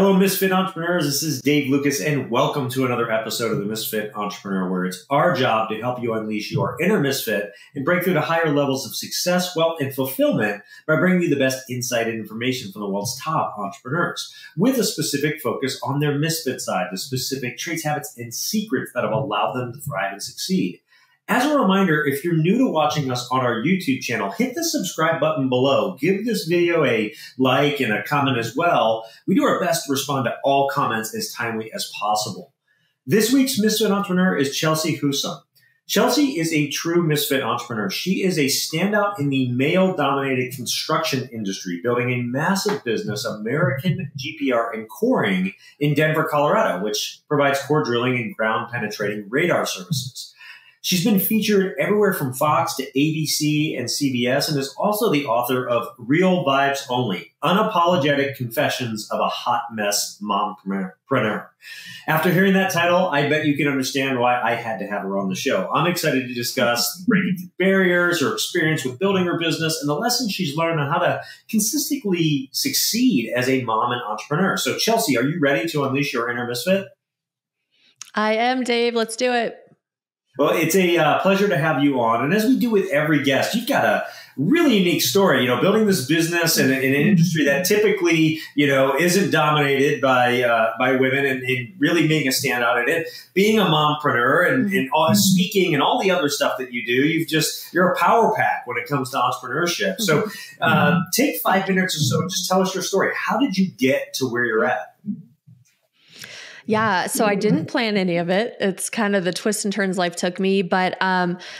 Hello, Misfit entrepreneurs. This is Dave Lukas, and welcome to another episode of the Misfit Entrepreneur, where it's our job to help you unleash your inner misfit and break through to higher levels of success, wealth, and fulfillment by bringing you the best insight and information from the world's top entrepreneurs, with a specific focus on their misfit side, the specific traits, habits, and secrets that have allowed them to thrive and succeed. As a reminder, if you're new to watching us on our YouTube channel, hit the subscribe button below. Give this video a like and a comment as well. We do our best to respond to all comments as timely as possible. This week's Misfit Entrepreneur is Chelsea Husum. Chelsea is a true misfit entrepreneur. She is a standout in the male-dominated construction industry, building a massive business, American GPR and Coring, in Denver, Colorado, which provides core drilling and ground-penetrating radar services. She's been featured everywhere from Fox to ABC and CBS, and is also the author of Real Vibes Only, Unapologetic Confessions of a Hot Mess Mompreneur. After hearing that title, I bet you can understand why I had to have her on the show. I'm excited to discuss breaking through barriers, her experience with building her business, and the lessons she's learned on how to consistently succeed as a mom and entrepreneur. So, Chelsea, are you ready to unleash your inner misfit? I am, Dave. Let's do it. Well, it's a pleasure to have you on. And as we do with every guest, you've got a really unique story, building this business in an industry that typically, isn't dominated by women, and really making a standout in it, being a mompreneur and all, speaking and all the other stuff that you do. You're a power pack when it comes to entrepreneurship. So take 5 minutes or so and just tell us your story. How did you get to where you're at? Yeah. So I didn't plan any of it. It's kind of the twists and turns life took me. But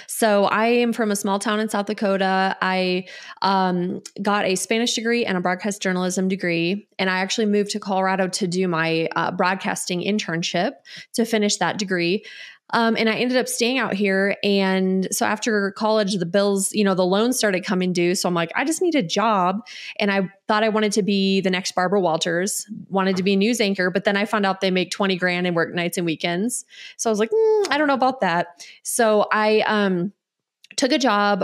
so I am from a small town in South Dakota. I got a Spanish degree and a broadcast journalism degree. And I actually moved to Colorado to do my broadcasting internship to finish that degree. And I ended up staying out here. And so after college, the bills, the loans started coming due. So I'm like, I just need a job. And I thought I wanted to be the next Barbara Walters, wanted to be a news anchor. But then I found out they make 20 grand and work nights and weekends. So I was like, I don't know about that. So I took a job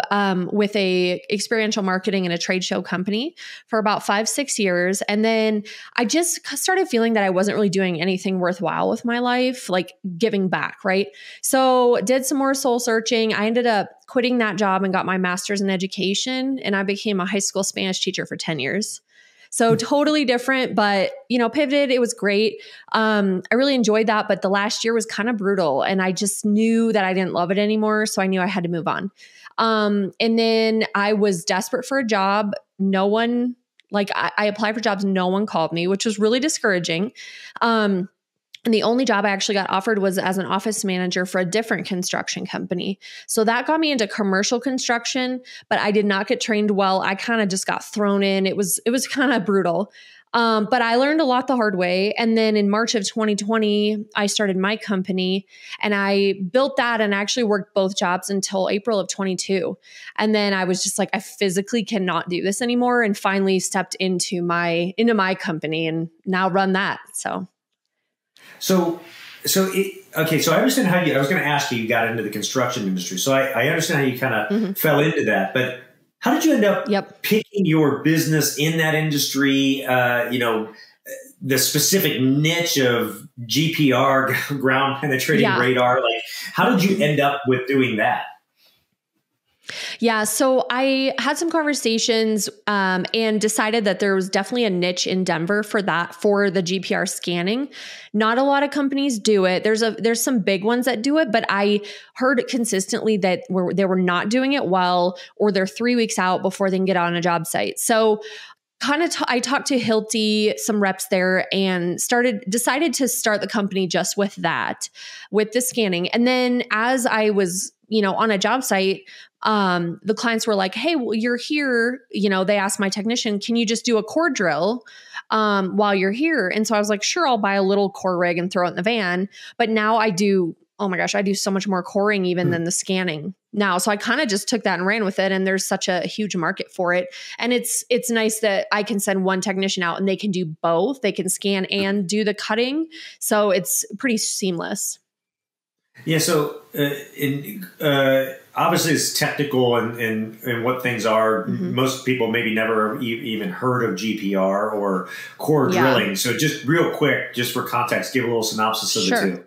with a experiential marketing and a trade show company for about 5-6 years. And then I just started feeling that I wasn't really doing anything worthwhile with my life, like giving back, right? So did some more soul searching. I ended up quitting that job and got my master's in education. And I became a high school Spanish teacher for 10 years. So totally different, but, pivoted. It was great. I really enjoyed that, but the last year was kind of brutal, and I just knew that I didn't love it anymore. So I knew I had to move on. And then I was desperate for a job. No one, I applied for jobs. No one called me, which was really discouraging. And the only job I actually got offered was as an office manager for a different construction company. So that got me into commercial construction, but I did not get trained well. I kind of just got thrown in. It was kind of brutal. But I learned a lot the hard way. And then in March of 2020, I started my company, and I built that and actually worked both jobs until April of 22. And then I was just like, I physically cannot do this anymore, and finally stepped into my company and now run that. So I understand how I was going to ask you got into the construction industry. So I understand how you kind of fell into that, but how did you end up picking your business in that industry? The specific niche of GPR, ground penetrating radar. How did you end up with doing that? Yeah. So I had some conversations and decided that there was definitely a niche in Denver for that, for the GPR scanning. Not a lot of companies do it. There's some big ones that do it, but I heard consistently that they were not doing it well, or they're 3 weeks out before they can get on a job site. So I talked to Hilti, some reps there, and decided to start the company just with that, with the scanning. And then as I was, on a job site, the clients were like, hey, well, you're here. They asked my technician, can you just do a core drill while you're here? And so I was like, sure, I'll buy a little core rig and throw it in the van. But now I do so much more coring even than the scanning now. So I kind of just took that and ran with it. And there's such a huge market for it. And it's nice that I can send one technician out and they can do both. They can scan and do the cutting. So it's pretty seamless. Yeah. So, obviously it's technical and what things are. Most people maybe never even heard of GPR or core drilling. So just real quick, just for context, give a little synopsis of the two.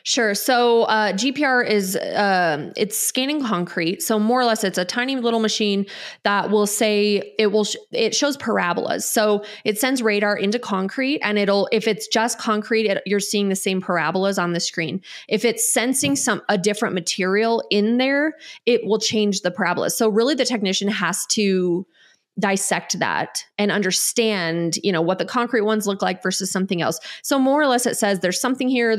Sure. So GPR is it's scanning concrete. So more or less, it's a tiny little machine that will say it shows parabolas. So it sends radar into concrete, and if it's just concrete, you're seeing the same parabolas on the screen. If it's sensing a different material in there, it will change the parabolas. So really, the technician has to dissect that and understand, what the concrete ones look like versus something else. So more or less it says there's something here,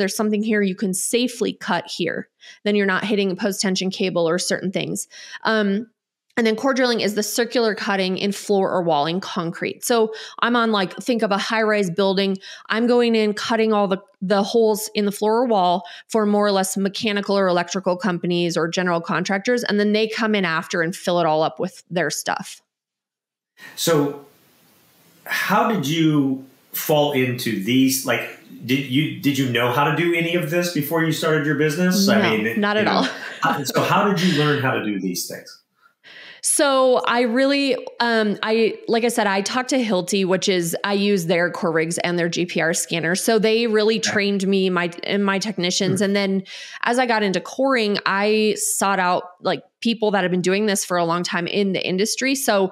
you can safely cut here. Then you're not hitting a post-tension cable or certain things. And then core drilling is the circular cutting in floor or wall in concrete. So I'm on think of a high-rise building. I'm going in, cutting all the holes in the floor or wall for more or less mechanical or electrical companies or general contractors. And then they come in after and fill it all up with their stuff. So how did you fall into these? Did you know how to do any of this before you started your business? No, not at all. So how did you learn how to do these things? So I really, like I said, I talked to Hilti, which is, I use their core rigs and their GPR scanner. So they really trained me, my technicians. And then as I got into coring, I sought out people that have been doing this for a long time in the industry. So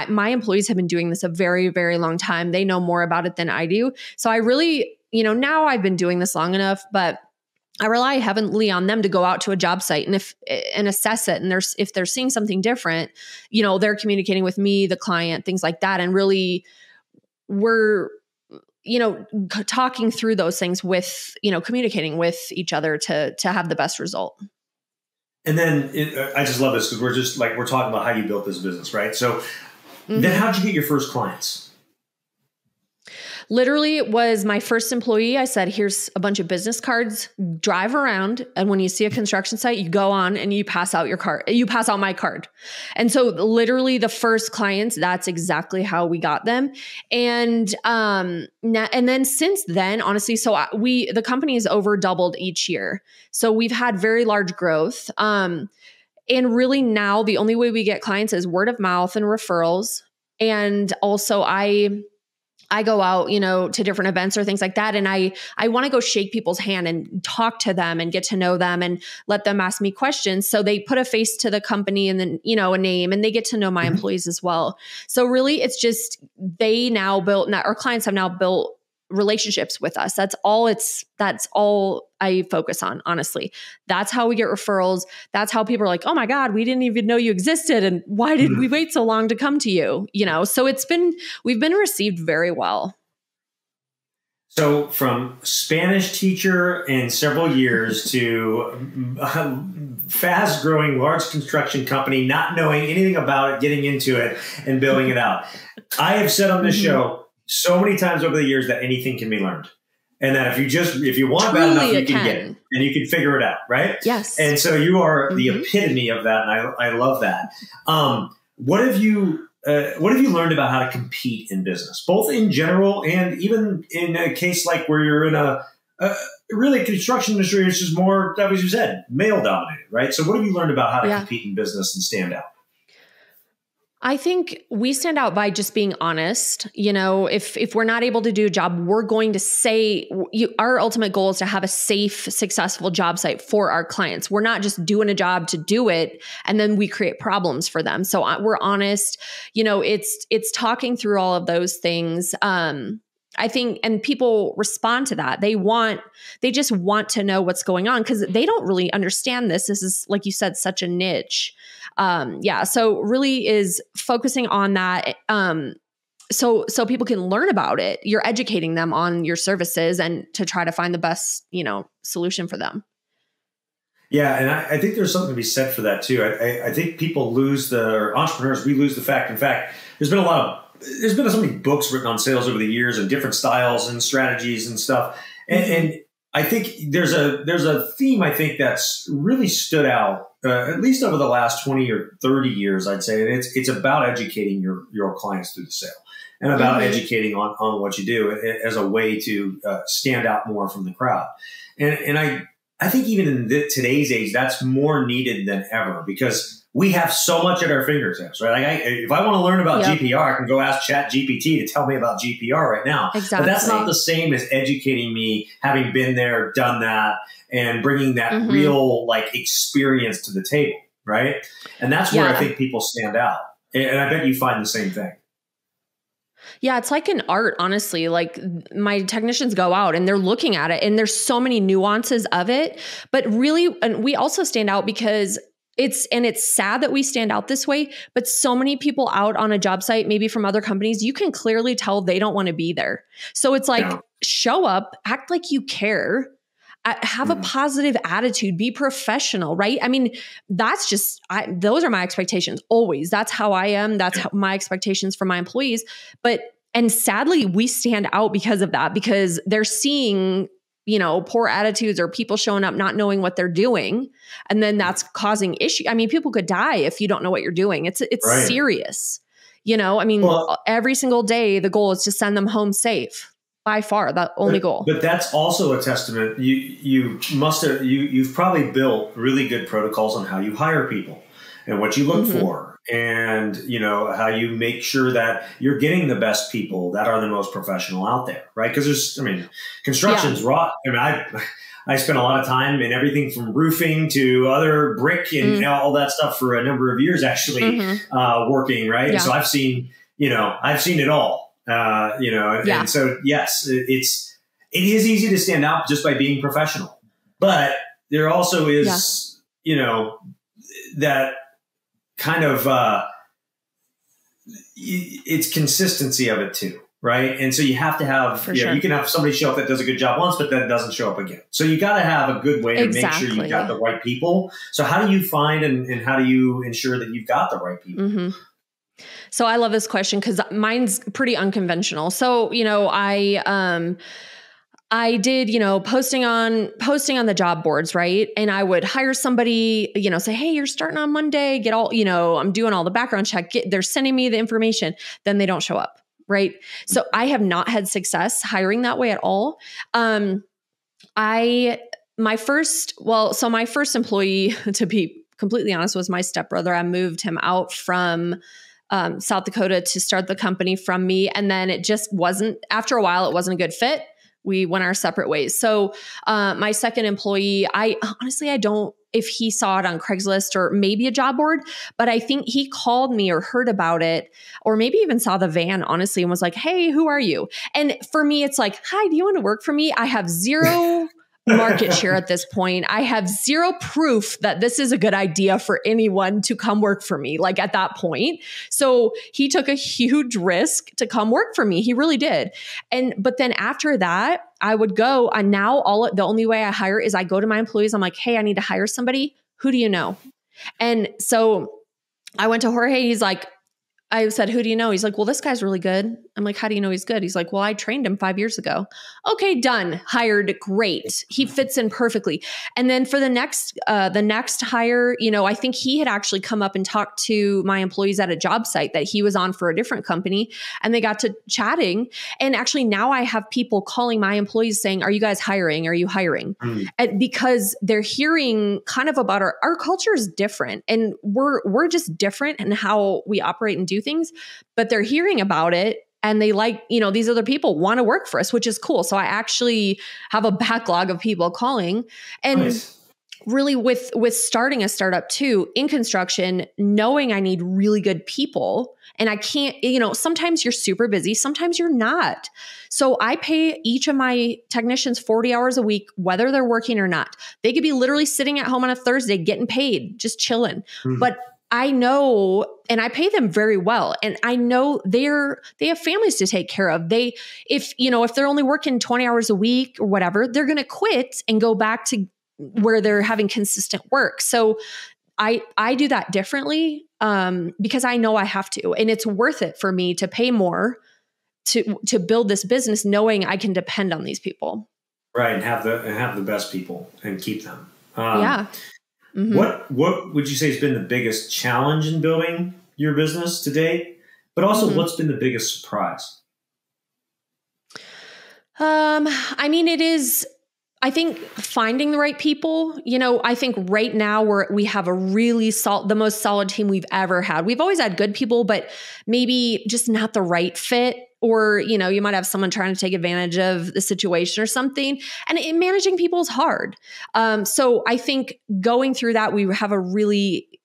my employees have been doing this a very, very long time. They know more about it than I do. So I really, now I've been doing this long enough, but I rely heavily on them to go out to a job site and assess it. And if they're seeing something different, they're communicating with me, the client, things like that. And really we're, talking through those things with, communicating with each other to have the best result. And then I just love this because we're talking about how you built this business, right? So then how'd you get your first clients? Literally, it was my first employee. I said, here's a bunch of business cards, drive around. And when you see a construction site, you go on and you pass out your card. You pass out my card. And so literally the first clients, that's exactly how we got them. And then since then, honestly, the company has over doubled each year. So we've had very large growth. And really now the only way we get clients is word of mouth and referrals. And also I go out, to different events or things like that. And I want to go shake people's hand and talk to them and get to know them and let them ask me questions. So they put a face to the company and then, a name, and they get to know my employees as well. So really it's just, our clients have now built relationships with us. That's all I focus on, honestly. That's how we get referrals. That's how people are like, oh my God, we didn't even know you existed. And why did we wait so long to come to you? So we've been received very well. So from Spanish teacher in several years to fast growing large construction company, not knowing anything about it, getting into it and building it out. I have said on this show so many times over the years that anything can be learned. And that if you want bad enough, you can get it and you can figure it out. Right. Yes. And so you are the epitome of that. And I love that. What have you learned about how to compete in business, both in general and even in a case like where you're in a really construction industry, which is more, as you said, male dominated, right? So what have you learned about how to compete in business and stand out? I think we stand out by just being honest. If we're not able to do a job, we're going to say our ultimate goal is to have a safe, successful job site for our clients. We're not just doing a job to do it and then we create problems for them. So we're honest. It's talking through all of those things. I think, and people respond to that. They just want to know what's going on because they don't really understand this. This is, like you said, such a niche. So really is focusing on that. So people can learn about it. You're educating them on your services and to try to find the best, solution for them. Yeah. And I think there's something to be said for that too. I think people entrepreneurs, we lose the fact. In fact, there's been so many books written on sales over the years and different styles and strategies and stuff. And I think there's a theme I think that's really stood out, at least over the last 20 or 30 years, I'd say. And it's about educating your clients through the sale and about educating on what you do as a way to stand out more from the crowd. And I I think even in today's age, that's more needed than ever because we have so much at our fingertips, right? Like if I want to learn about GPR, I can go ask Chat GPT to tell me about GPR right now. Exactly. But that's not the same as educating me, having been there, done that, and bringing that real like experience to the table, right? And that's where I think people stand out. And I bet you find the same thing. Yeah, it's like an art, honestly. Like my technicians go out and they're looking at it and there's so many nuances of it. But really, and we also stand out because it's sad that we stand out this way, but so many people out on a job site, maybe from other companies, you can clearly tell they don't want to be there. So it's like, show up, act like you care. Have a positive attitude, be professional, right? I mean, that's just, those are my expectations always. That's how I am. That's my expectations for my employees. And sadly, we stand out because of that, because they're seeing, poor attitudes or people showing up, not knowing what they're doing. And then that's causing issue. I mean, people could die if you don't know what you're doing. It's serious. Every single day, the goal is to send them home safe. By far, the only goal. But that's also a testament. You've probably built really good protocols on how you hire people and what you look for, and how you make sure that you're getting the best people that are the most professional out there, right? Because construction's raw. I spent a lot of time in everything from roofing to other brick and all that stuff for a number of years, actually working, right? Yeah. And so I've seen it all. And so yes, it is easy to stand out just by being professional, but there also is, that kind of, it's consistency of it too. Right. And so you have to have, you can have somebody show up that does a good job once, but then doesn't show up again. So you got to have a good way to make sure you've got the right people. So how do you find and how do you ensure that you've got the right people? So I love this question because mine's pretty unconventional. So, I did, posting on the job boards, right? And I would hire somebody, say, hey, you're starting on Monday, get all, I'm doing all the background check. They're sending me the information. Then they don't show up, right? So I have not had success hiring that way at all. My first employee, to be completely honest, was my stepbrother. I moved him out from South Dakota to start the company from me. And then it just wasn't, after a while, it wasn't a good fit. We went our separate ways. So my second employee, I don't, if he saw it on Craigslist or maybe a job board, but I think he called me or heard about it, or maybe even saw the van, honestly, and was like, hey, who are you? And for me, it's like, hi, do you want to work for me? I have zero market share at this point. I have zero proof that this is a good idea for anyone to come work for me, like at that point. So he took a huge risk to come work for me. He really did. But then after that, I would go, and now the only way I hire is I go to my employees. I'm like, hey, I need to hire somebody. Who do you know? And so I went to Jorge. He's like, I said, who do you know? He's like, well, this guy's really good. I'm like, how do you know he's good? He's like, well, I trained him 5 years ago. Okay, done. Hired. Great. He fits in perfectly. And then for the next hire, I think he had actually come up and talked to my employees at a job site that he was on for a different company, and they got to chatting. And actually now I have people calling my employees saying, are you guys hiring? Are you hiring? And because they're hearing kind of about our culture is different, and we're just different in how we operate and do things, but they're hearing about it. And they like, these other people want to work for us, which is cool. So I actually have a backlog of people calling. And really with starting a startup too, in construction, knowing I need really good people, and I can't, sometimes you're super busy, sometimes you're not. So I pay each of my technicians 40 hours a week, whether they're working or not. They could be literally sitting at home on a Thursday, getting paid, just chilling. But I know, and I pay them very well, and I know they have families to take care of. If they're only working 20 hours a week or whatever, they're going to quit and go back to where they're having consistent work. So I do that differently because I know I have to, and it's worth it for me to pay more to build this business, knowing I can depend on these people. Right, and have the best people and keep them. Yeah. What would you say has been the biggest challenge in building your business to date? But also, what's been the biggest surprise? It is. I think finding the right people, I think right now we have a really the most solid team we've ever had. We've always had good people, but maybe just not the right fit. Or, you might have someone trying to take advantage of the situation or something. And managing people is hard. So I think going through that,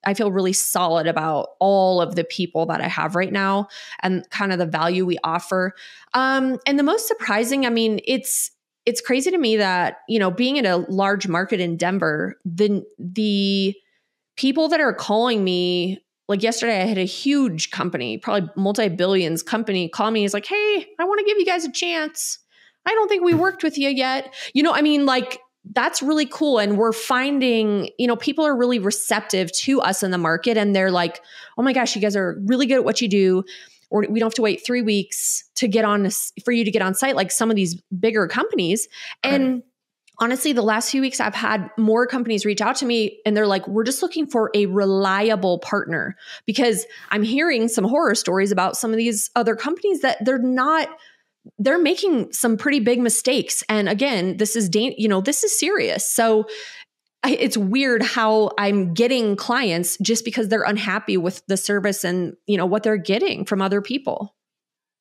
I feel really solid about all of the people that I have right now and kind of the value we offer. And the most surprising, it's crazy to me that, being in a large market in Denver, the people that are calling me, like yesterday, I had a huge company, probably multi-billions company, call me. He's like, hey, I want to give you guys a chance. I don't think we worked with you yet. That's really cool. And we're finding, people are really receptive to us in the market. And they're like, oh my gosh, you guys are really good at what you do. Or we don't have to wait 3 weeks for you to get on site, like some of these bigger companies. And honestly, the last few weeks, I've had more companies reach out to me and they're like, we're just looking for a reliable partner, because I'm hearing some horror stories about some of these other companies that they're making some pretty big mistakes. And again, this is serious. So it's weird how I'm getting clients just because they're unhappy with the service and, what they're getting from other people.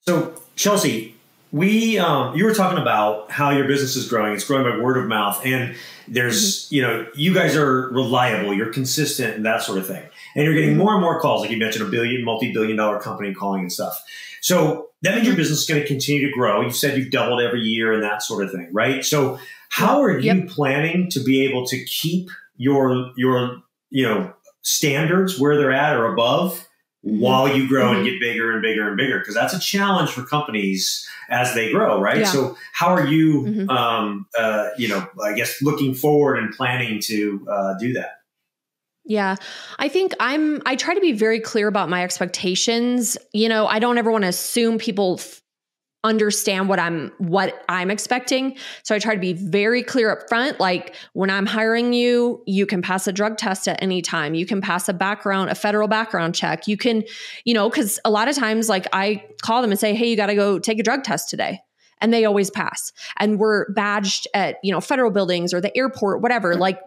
So Chelsea, you were talking about how your business is growing. It's growing by word of mouth. And there's, you guys are reliable, you're consistent and that sort of thing. And you're getting more and more calls. Like you mentioned, multi-billion-dollar company calling and stuff. So that means your business is going to continue to grow. You said you've doubled every year and that sort of thing, right? So how are you planning to be able to keep your standards where they're at or above while you grow and get bigger and bigger and bigger? Because that's a challenge for companies as they grow, right? Yeah. So how are you, I guess, looking forward and planning to do that? Yeah, I think I try to be very clear about my expectations. I don't ever want to assume people understand what I'm expecting. So I try to be very clear up front. Like when I'm hiring you, you can pass a drug test at any time. You can pass a federal background check. You can, because a lot of times like I call them and say, hey, you got to go take a drug test today. And they always pass. And we're badged at, federal buildings or the airport, whatever. Like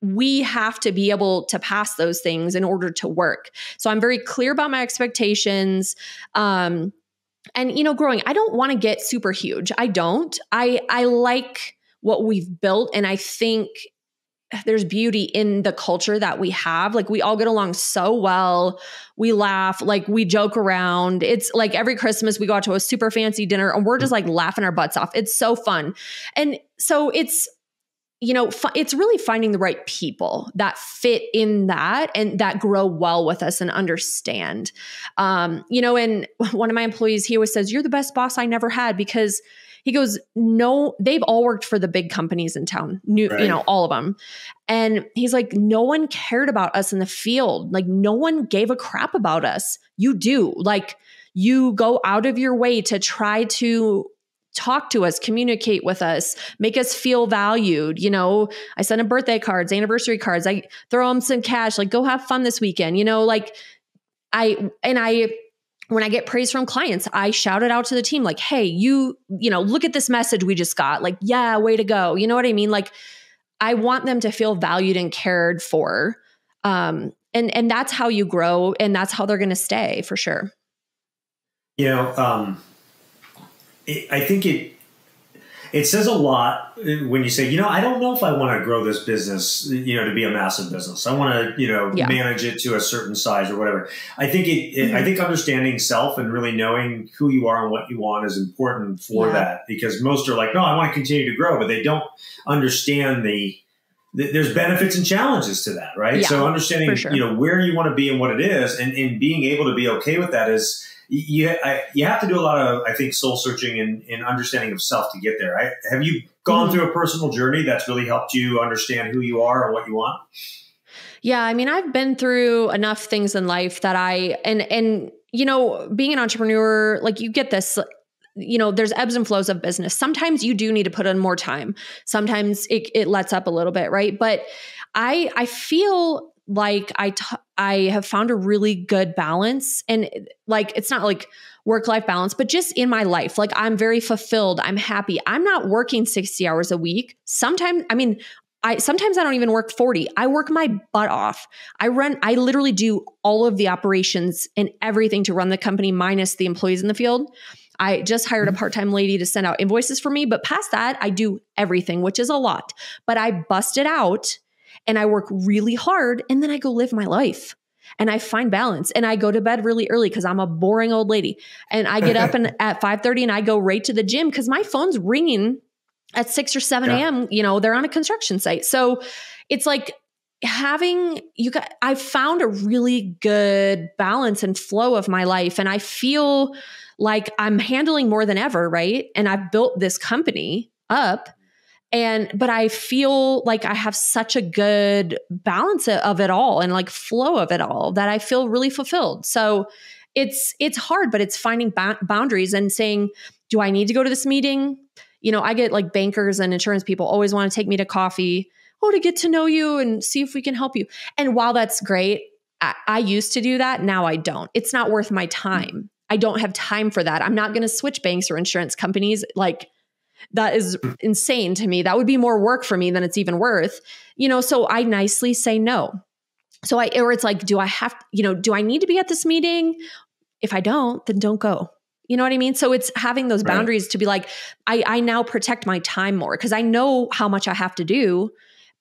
we have to be able to pass those things in order to work. So I'm very clear about my expectations. And, growing, I don't want to get super huge. I don't. I like what we've built. And I think there's beauty in the culture that we have. Like we all get along so well. We laugh, like we joke around. It's like every Christmas we go out to a super fancy dinner and we're just like laughing our butts off. It's so fun. And so it's really finding the right people that fit in that and that grow well with us and understand. And one of my employees, he always says, you're the best boss I never had, because he goes, no, they've all worked for the big companies in town, all of them. And he's like, no one cared about us in the field. Like no one gave a crap about us. You do. Like you go out of your way to try to talk to us, communicate with us, make us feel valued. I send them birthday cards, anniversary cards. I throw them some cash, like go have fun this weekend. When I get praise from clients, I shout it out to the team like, hey, look at this message we just got. Like, yeah, way to go. You know what I mean? Like I want them to feel valued and cared for. And that's how you grow and that's how they're going to stay for sure. I think it says a lot when you say, I don't know if I want to grow this business, to be a massive business. I want to, manage it to a certain size or whatever. I think I think understanding self and really knowing who you are and what you want is important for that, because most are like, no, I want to continue to grow, but they don't understand there's benefits and challenges to that, right? So understanding, where you want to be and what it is, and being able to be okay with that is, you have to do a lot of, I think, soul searching and understanding of self to get there. Have you gone through a personal journey that's really helped you understand who you are and what you want? Yeah. I've been through enough things in life that being an entrepreneur, like you get this, there's ebbs and flows of business. Sometimes you do need to put in more time. Sometimes it lets up a little bit. Right. But I feel like I have found a really good balance, and like, it's not like work-life balance, but just in my life, like I'm very fulfilled. I'm happy. I'm not working 60 hours a week. Sometimes I don't even work 40. I work my butt off. I literally do all of the operations and everything to run the company minus the employees in the field. I just hired a part-time lady to send out invoices for me, but past that, I do everything, which is a lot. But I bust it out and I work really hard, and then I go live my life and I find balance, and I go to bed really early because I'm a boring old lady, and I get up at 5:30 and I go right to the gym because my phone's ringing at 6 or 7 a.m. You know, they're on a construction site. So it's like I found a really good balance and flow of my life, and I feel like I'm handling more than ever, right? And I've built this company up, but I feel like I have such a good balance of it all and like flow of it all that I feel really fulfilled. So it's hard, but it's finding boundaries and saying, do I need to go to this meeting? You know, I get like bankers and insurance people always want to take me to coffee, to get to know you and see if we can help you. And while that's great, I used to do that. Now I don't. It's not worth my time. I don't have time for that. I'm not going to switch banks or insurance companies. Like, that is insane to me. That would be more work for me than it's even worth, so I nicely say no. Or it's like, do I need to be at this meeting? If I don't, then don't go. You know what I mean? So it's having those boundaries to be like, I now protect my time more because I know how much I have to do,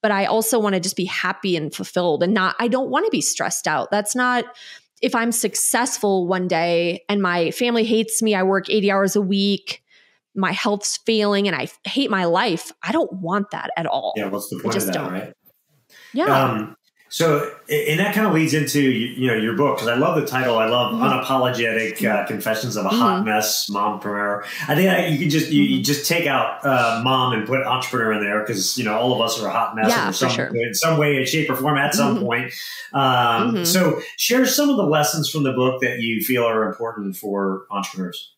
but I also want to just be happy and fulfilled and I don't want to be stressed out. That's not, if I'm successful one day and my family hates me, I work 80 hours a week, my health's failing and I hate my life. I don't want that at all. Yeah. What's the point of that, right? Yeah. And that kind of leads into, your book, because I love the title. I love Unapologetic, Confessions of a Hot Mess Mompreneur. I think you just take out mom and put entrepreneur in there because, all of us are a hot mess in some way, shape, or form at some point. So share some of the lessons from the book that you feel are important for entrepreneurs.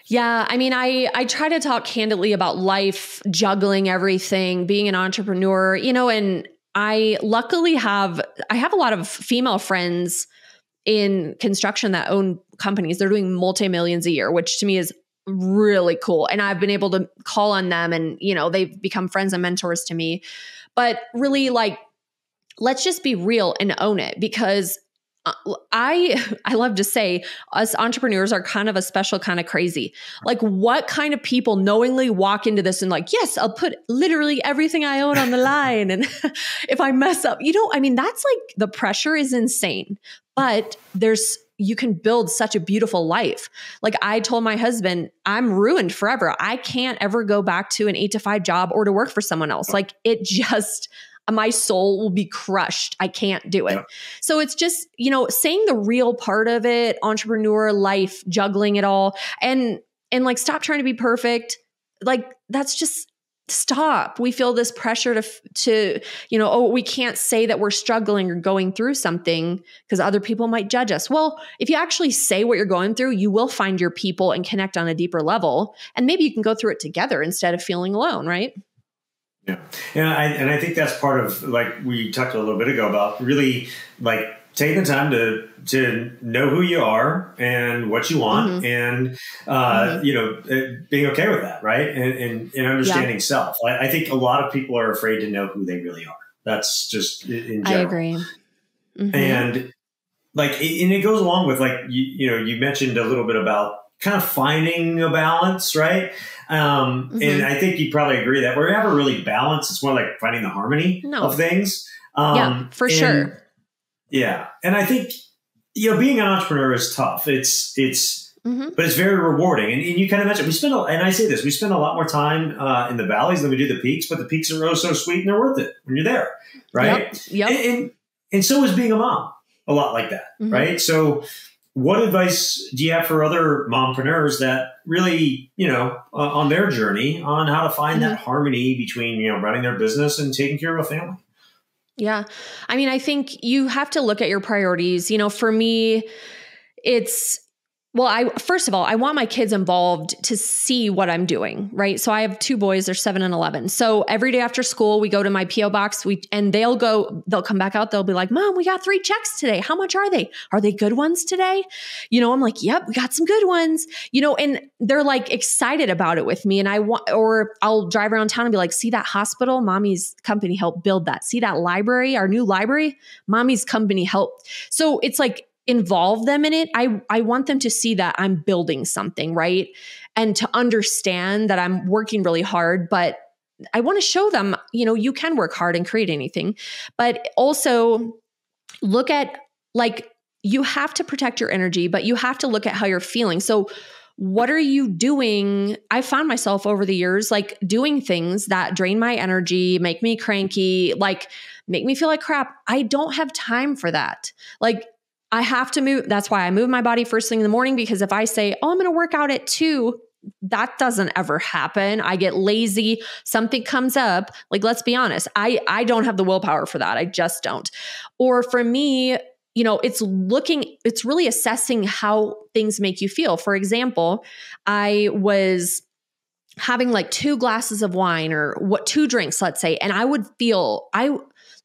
Yeah. I mean, I try to talk candidly about life, juggling everything, being an entrepreneur, and I luckily have a lot of female friends in construction that own companies. They're doing multi-millions a year, which to me is really cool. And I've been able to call on them and, they've become friends and mentors to me. But really, like, let's just be real and own it, because I love to say us entrepreneurs are kind of a special kind of crazy. Like, what kind of people knowingly walk into this and like, yes, I'll put literally everything I own on the line. And if I mess up, that's like, the pressure is insane, but you can build such a beautiful life. Like, I told my husband, I'm ruined forever. I can't ever go back to an 8-to-5 job or to work for someone else. Like, my soul will be crushed. I can't do it. Yeah. So it's just, saying the real part of it, entrepreneur life, juggling it all, and like, stop trying to be perfect. Like, that's just stop. We feel this pressure to, we can't say that we're struggling or going through something because other people might judge us. Well, if you actually say what you're going through, you will find your people and connect on a deeper level. And maybe you can go through it together instead of feeling alone, right? Yeah. And I think that's part of, like we talked a little bit ago about, really like taking the time to know who you are and what you want, and being okay with that, right? And understanding self. I think a lot of people are afraid to know who they really are. That's just in general. I agree. And like, and it goes along with, like, you mentioned a little bit about kind of finding a balance, right? And I think you probably agree that we're never really balanced. It's more like finding the harmony of things. For sure. Yeah. And I think, being an entrepreneur is tough. But it's very rewarding. And you kind of mentioned, we spend a lot more time in the valleys than we do the peaks, but the peaks are oh so sweet and they're worth it when you're there. Right. Yep. And so is being a mom a lot like that. Right. So what advice do you have for other mompreneurs that really, on their journey on how to find that harmony between, running their business and taking care of a family? Yeah. I mean, I think you have to look at your priorities. For me, it's Well, first of all, I want my kids involved to see what I'm doing, right? So I have 2 boys, they're 7 and 11. So every day after school, we go to my PO box, and they'll come back out. They'll be like, Mom, we got 3 checks today. How much are they? Are they good ones today? I'm like, yep, we got some good ones, and they're like excited about it with me. And I'll drive around town and be like, see that hospital? Mommy's company helped build that. See that library, our new library? Mommy's company helped. So it's like, involve them in it. I want them to see that I'm building something, right? And to understand that I'm working really hard, but I want to show them, you can work hard and create anything, but also look at, like, you have to protect your energy, but you have to look at how you're feeling. So what are you doing? I found myself over the years, like, doing things that drain my energy, make me cranky, like make me feel like crap. I don't have time for that. Like, I have to move. That's why I move my body first thing in the morning, because if I say, oh, I'm going to work out at 2, that doesn't ever happen. I get lazy. Something comes up. Like, let's be honest. I don't have the willpower for that. I just don't. Or for me, it's really assessing how things make you feel. For example, I was having like 2 glasses of wine or 2 drinks, let's say, and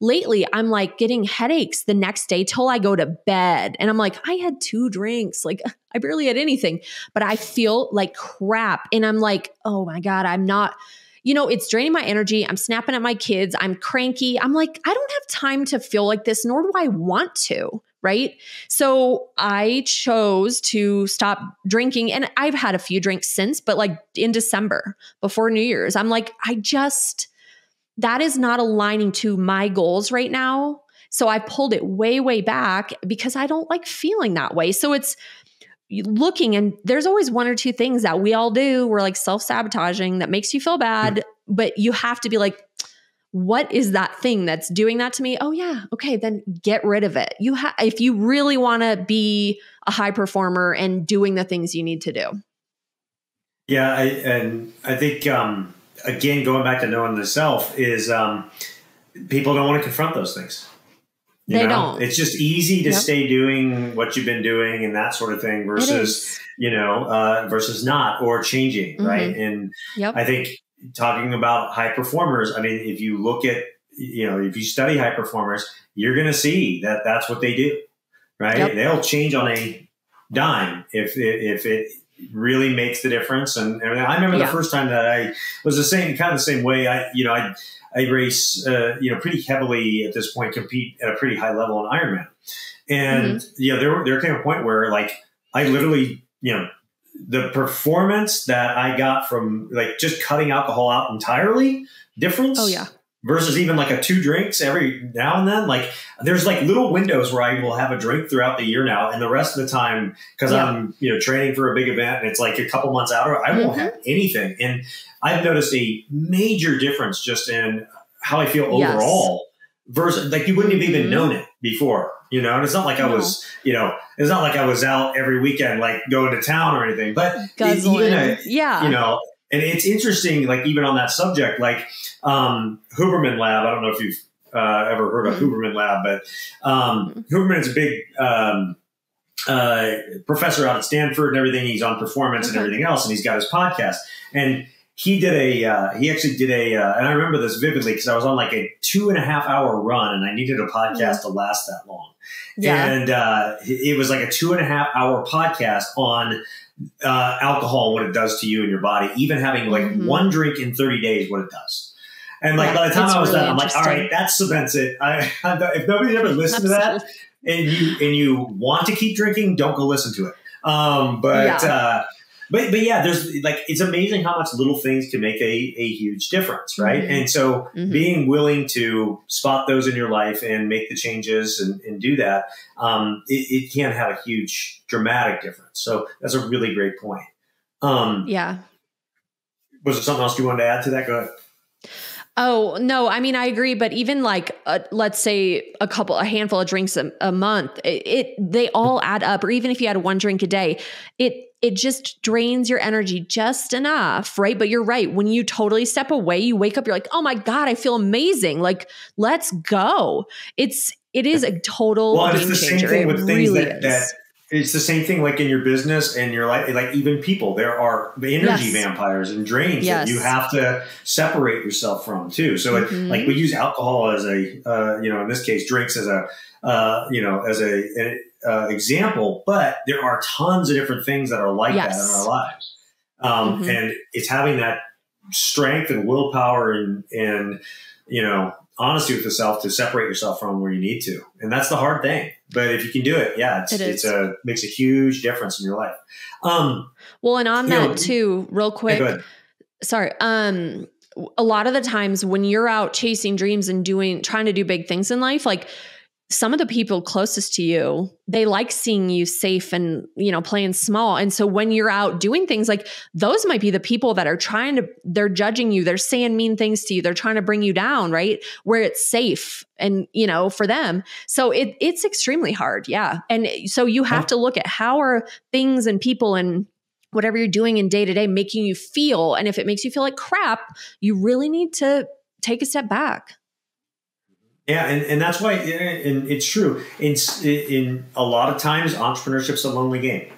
lately, I'm like getting headaches the next day till I go to bed. And I'm like, I had 2 drinks. Like, I barely had anything, but I feel like crap. And I'm like, oh my God, I'm not, it's draining my energy. I'm snapping at my kids. I'm cranky. I'm like, I don't have time to feel like this, nor do I want to. Right. So I chose to stop drinking, and I've had a few drinks since, but like in December before New Year's, I'm like, that is not aligning to my goals right now. So I pulled it way, way back because I don't like feeling that way. So it's looking, and there's always 1 or 2 things that we all do. We're like self-sabotaging that makes you feel bad, but you have to be like, what is that thing that's doing that to me? Oh yeah. Okay. Then get rid of it. If you really want to be a high performer and doing the things you need to do. Yeah. I think, again, going back to knowing the self is people don't want to confront those things. They don't. It's just easy to stay doing what you've been doing and that sort of thing versus, versus not, or changing. Right. And I think talking about high performers, I mean, if you look at, if you study high performers, you're going to see that that's what they do. Right. Yep. They'll change on a dime if it really makes the difference. And I remember the first time that I was the same way. I race, pretty heavily at this point, compete at a pretty high level in Ironman. And, there came a point where, like, I literally, the performance that I got from like just cutting alcohol out entirely, difference. Oh yeah. Versus even like a 2 drinks every now and then. Like, there's like little windows where I will have a drink throughout the year now. And the rest of the time, because I'm, training for a big event and it's like a couple months out, I won't have anything. And I've noticed a major difference just in how I feel overall versus, like, you wouldn't have even known it before, and it's not like I was, it's not like I was out every weekend, like going to town or anything, but and it's interesting, like, even on that subject, like, Huberman Lab. I don't know if you've ever heard of Huberman Lab, but Huberman is a big professor out at Stanford and everything. He's on performance and everything else, and he's got his podcast. And he actually did and I remember this vividly because I was on like a 2.5-hour run, and I needed a podcast to last that long. Yeah. And it was like a 2.5-hour podcast on alcohol, what it does to you and your body, even having like 1 drink in 30 days, what it does. And like by the time I was done, I'm like, all right, that cements it. If nobody ever listened to that and you want to keep drinking, don't go listen to it. But there's like, it's amazing how much little things can make a huge difference. Right. And so being willing to spot those in your life and make the changes and do that, it can have a huge dramatic difference. So that's a really great point. Was there something else you wanted to add to that? Go ahead. Oh, no, I mean, I agree. But even like, let's say a handful of drinks a month, they all add up. Or even if you had 1 drink a day, it just drains your energy just enough, right? But you're right. When you totally step away, you wake up, you're like, oh my God, I feel amazing. Like, let's go. It is a total game changer. It's the same thing with things that It's the same thing like in your business and your life, like even people, there are energy vampires and drains that you have to separate yourself from too. So like we use alcohol as a, in this case, drinks as a, example, but there are tons of different things that are like that in our lives. And it's having that strength and willpower and honesty with yourself to separate yourself from where you need to. And that's the hard thing. But if you can do it, it makes a huge difference in your life. Well, and on that too, real quick, sorry. A lot of the times when you're out chasing dreams and trying to do big things in life, like some of the people closest to you, they like seeing you safe and, playing small. And so when you're out doing things, like those might be the people that are they're judging you. They're saying mean things to you. They're trying to bring you down, right? Where it's safe and, for them. So it's extremely hard. Yeah. And so you have to look at how are things and people and whatever you're doing in day to day making you feel. And if it makes you feel like crap, you really need to take a step back. Yeah, and that's why, and it's true. In a lot of times, entrepreneurship's a lonely game,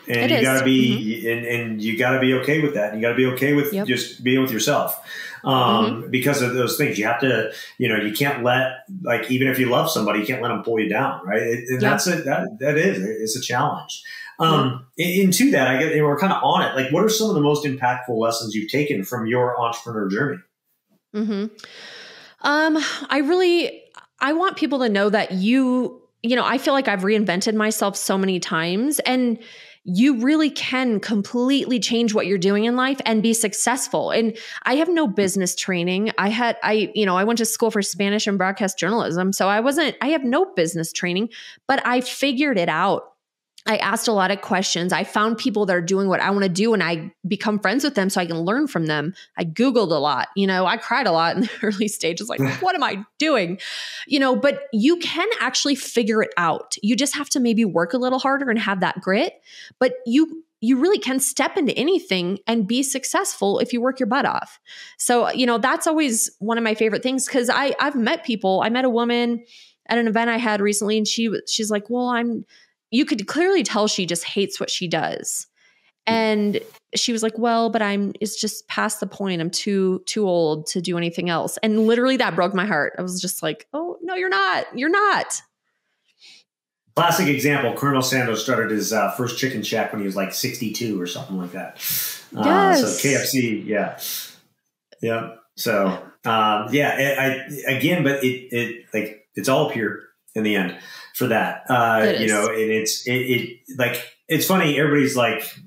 and you got to be, and you got to be okay with that. You got to be okay with just being with yourself, because of those things. You have to, you can't let, like, even if you love somebody, you can't let them pull you down, right? And that's it's a challenge. Into that, we're kind of on it. Like, what are some of the most impactful lessons you've taken from your entrepreneur journey? I want people to know that I feel like I've reinvented myself so many times, and you really can completely change what you're doing in life and be successful. And I have no business training. I went to school for Spanish and broadcast journalism. So I have no business training, but I figured it out. I asked a lot of questions. I found people that are doing what I want to do, and I become friends with them so I can learn from them. I Googled a lot. I cried a lot in the early stages, like, what am I doing? But you can actually figure it out. You just have to maybe work a little harder and have that grit. But you really can step into anything and be successful if you work your butt off. So, that's always one of my favorite things, because I've met people. I met a woman at an event I had recently, and she's like, well, you could clearly tell she just hates what she does. And she was like, well, but it's just past the point. I'm too old to do anything else. And literally that broke my heart. I was just like, oh, no, you're not. You're not. Classic example. Colonel Sanders started his first chicken shack when he was like 62 or something like that. Yes. So KFC. Yeah. Yeah. So, but it's all up here in the end for that, and it's funny. Everybody's like,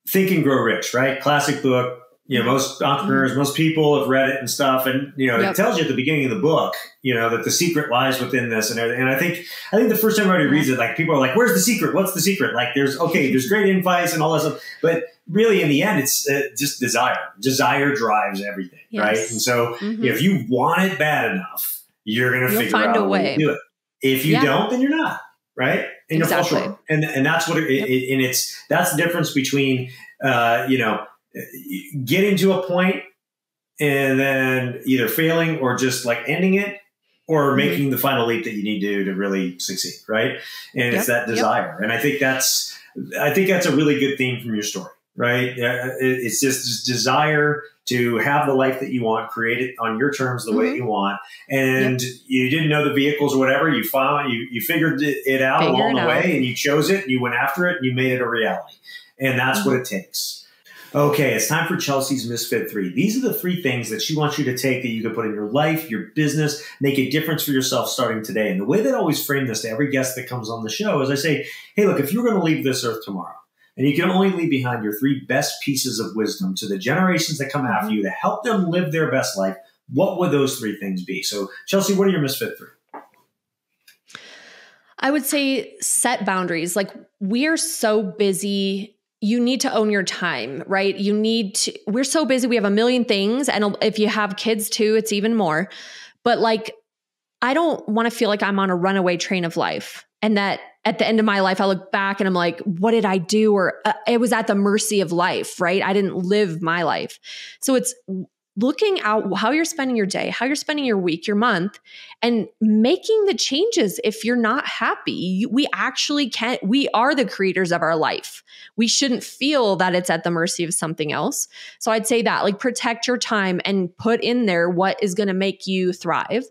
Think and Grow Rich, right? Classic book. Most entrepreneurs, most people have read it and stuff. And, it tells you at the beginning of the book, that the secret lies within this and everything. And I think the first time everybody reads it, like, people are like, where's the secret? What's the secret? Like, there's great advice and all that stuff. But really, in the end, it's just desire. Desire drives everything, right? And so if you want it bad enough, you're going to figure out a way to do it. If you don't, then you're not, right? And you'll fall short. And that's what that's the difference between, getting to a point and then either failing or just like ending it, or making the final leap that you need to really succeed, right? And it's that desire. And I think that's a really good theme from your story, right? It's just this desire to have the life that you want, create it on your terms the way you want. And you didn't know the vehicles or whatever. You found, you figured it out along the way, and you chose it, and you went after it, and you made it a reality. And that's what it takes. Okay, it's time for Chelsea's Misfit 3. These are the 3 things that she wants you to take that you can put in your life, your business, make a difference for yourself starting today. And the way that I always frame this to every guest that comes on the show is I say, hey, look, if you're going to leave this earth tomorrow, and you can only leave behind your 3 best pieces of wisdom to the generations that come after you to help them live their best life, what would those 3 things be? So, Chelsea, what are your Misfit 3? I would say set boundaries. Like, we are so busy. You need to own your time, right? We're so busy. We have a million things. And if you have kids too, it's even more. But like, I don't want to feel like I'm on a runaway train of life. And that at the end of my life, I look back and I'm like, what did I do? Or it was at the mercy of life, right? I didn't live my life. So it's looking out how you're spending your day, how you're spending your week, your month, and making the changes if you're not happy. We actually can, we are the creators of our life. We shouldn't feel that it's at the mercy of something else. So I'd say that, like, protect your time and put in there what is going to make you thrive.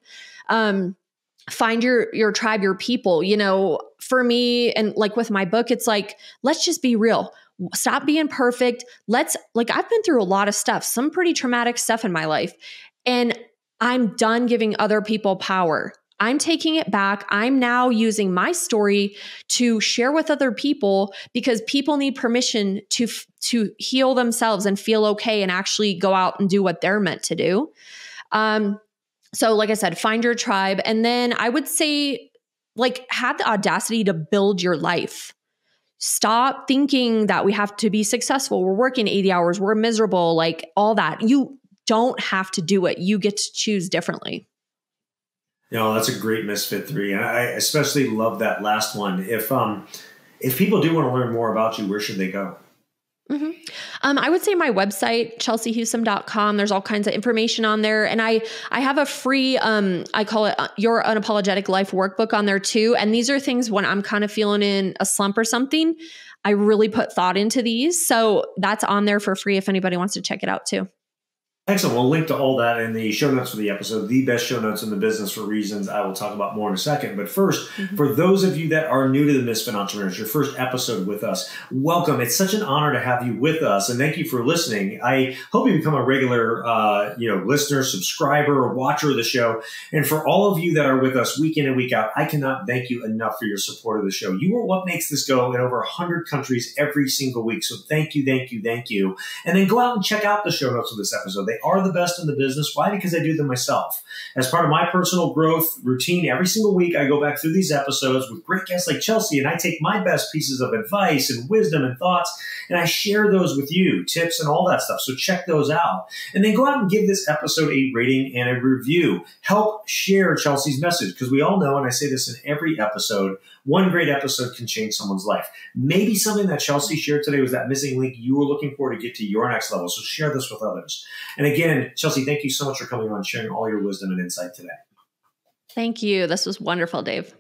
Find your tribe, your people. You know, for me, and like with my book, it's like, let's just be real. Stop being perfect. I've been through a lot of stuff, some pretty traumatic stuff in my life, and I'm done giving other people power. I'm taking it back. I'm now using my story to share with other people, because people need permission to heal themselves and feel okay and actually go out and do what they're meant to do. So like I said, find your tribe. And then I would say, like, have the audacity to build your life. Stop thinking that we have to be successful. We're working 80 hours. We're miserable, like all that. You don't have to do it. You get to choose differently. You know, that's a great Misfit 3. And I especially love that last one. If people do want to learn more about you, where should they go? Mm-hmm. I would say my website, chelseahusum.com. There's all kinds of information on there. And I have a free, I call it Your Unapologetic Life workbook on there too. And these are things when I'm kind of feeling in a slump or something, I really put thought into these. So that's on there for free if anybody wants to check it out too. Excellent. We'll link to all that in the show notes for the episode, the best show notes in the business for reasons I will talk about more in a second. But first, for those of you that are new to the Misfit Entrepreneurs, your first episode with us, welcome. It's such an honor to have you with us, and thank you for listening. I hope you become a regular listener, subscriber, or watcher of the show. And for all of you that are with us week in and week out, I cannot thank you enough for your support of the show. You are what makes this go in over 100 countries every single week. So thank you, thank you, thank you. And then go out and check out the show notes of this episode. They are the best in the business. Why? Because I do them myself. As part of my personal growth routine, every single week I go back through these episodes with great guests like Chelsea, and I take my best pieces of advice and wisdom and thoughts, and I share those with you, tips and all that stuff. So check those out. And then go out and give this episode a rating and a review. Help share Chelsea's message, because we all know, and I say this in every episode, one great episode can change someone's life. Maybe something that Chelsea shared today was that missing link you were looking for to get to your next level. So share this with others. And again, Chelsea, thank you so much for coming on, sharing all your wisdom and insight today. Thank you. This was wonderful, Dave.